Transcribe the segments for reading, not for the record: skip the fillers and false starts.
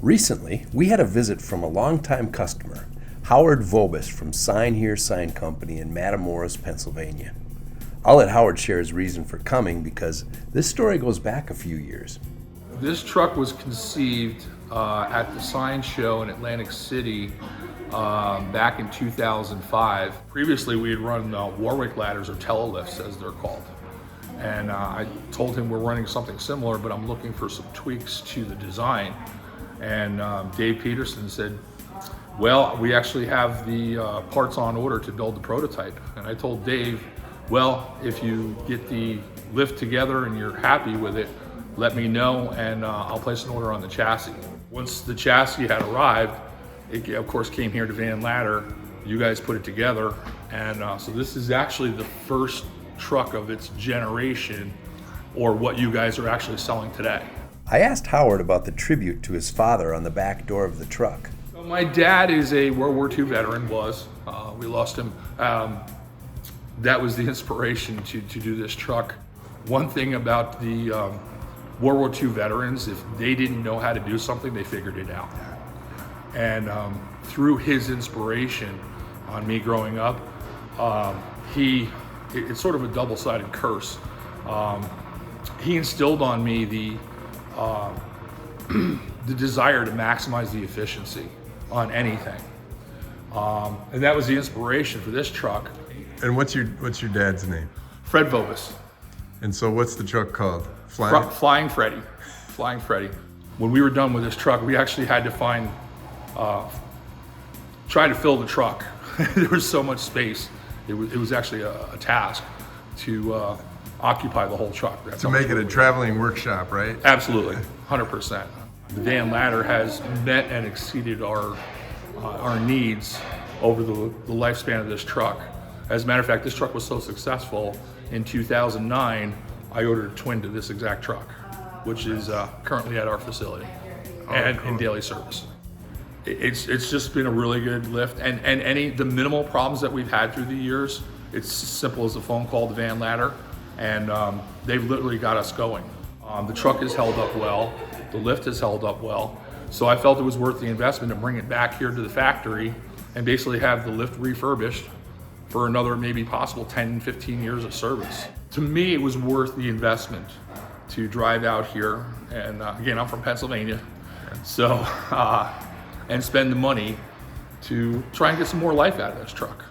Recently, we had a visit from a longtime customer, Howard Vobis from Sign Here Sign Company in Matamoris, Pennsylvania. I'll let Howard share his reason for coming because this story goes back a few years. This truck was conceived at the sign show in Atlantic City back in 2005. Previously, we had run Warwick ladders, or telelifts as they're called. And I told him we're running something similar, but I'm looking for some tweaks to the design. And Dave Peterson said, well, we actually have the parts on order to build the prototype. And I told Dave, well, if you get the lift together and you're happy with it, let me know and I'll place an order on the chassis. Once the chassis had arrived, it of course came here to Van Ladder. You guys put it together. And so this is actually the first truck of its generation, or what you guys are actually selling today. I asked Howard about the tribute to his father on the back door of the truck. So my dad is a World War II veteran, we lost him. That was the inspiration to do this truck. One thing about the World War II veterans, if they didn't know how to do something, they figured it out. And through his inspiration on me growing up, it's sort of a double-sided curse. He instilled on me the desire to maximize the efficiency on anything. And that was the inspiration for this truck. And what's your dad's name? Fred Vobis. And so what's the truck called? Flying Freddie. Flying Freddie. When we were done with this truck, we actually had to try to fill the truck. There was so much space. It was actually a task to occupy the whole truck. That's to make it a traveling workshop, right? Absolutely, 100%. The Van Ladder has met and exceeded our needs over the lifespan of this truck. As a matter of fact, this truck was so successful, in 2009, I ordered a twin to this exact truck, which is currently at our facility and cool. In daily service. It's just been a really good lift, and the minimal problems that we've had through the years, it's as simple as a phone call to Van Ladder, and they've literally got us going. The truck has held up well, the lift has held up well, so I felt it was worth the investment to bring it back here to the factory and basically have the lift refurbished for another maybe possible 10, 15 years of service. To me, it was worth the investment to drive out here, and again, I'm from Pennsylvania, so and spend the money to try and get some more life out of this truck.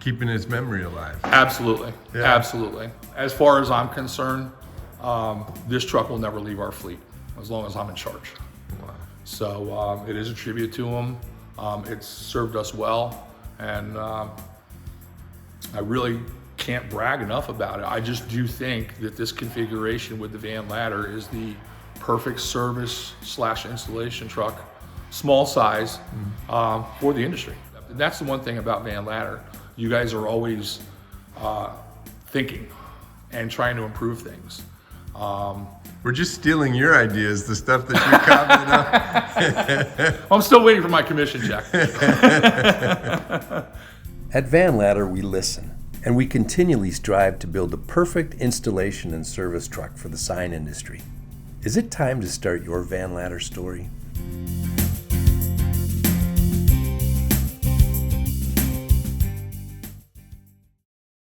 Keeping his memory alive. Absolutely, yeah. Absolutely. As far as I'm concerned, this truck will never leave our fleet as long as I'm in charge. Wow. So it is a tribute to him. It's served us well, and I really can't brag enough about it. I just do think that this configuration with the Van Ladder is the perfect service/installation truck, small size, for the industry. And that's the one thing about Van Ladder. You guys are always thinking and trying to improve things. We're just stealing your ideas, the stuff that you commented on. I'm still waiting for my commission check. At Van Ladder, we listen, and we continually strive to build the perfect installation and service truck for the sign industry. Is it time to start your Van Ladder story?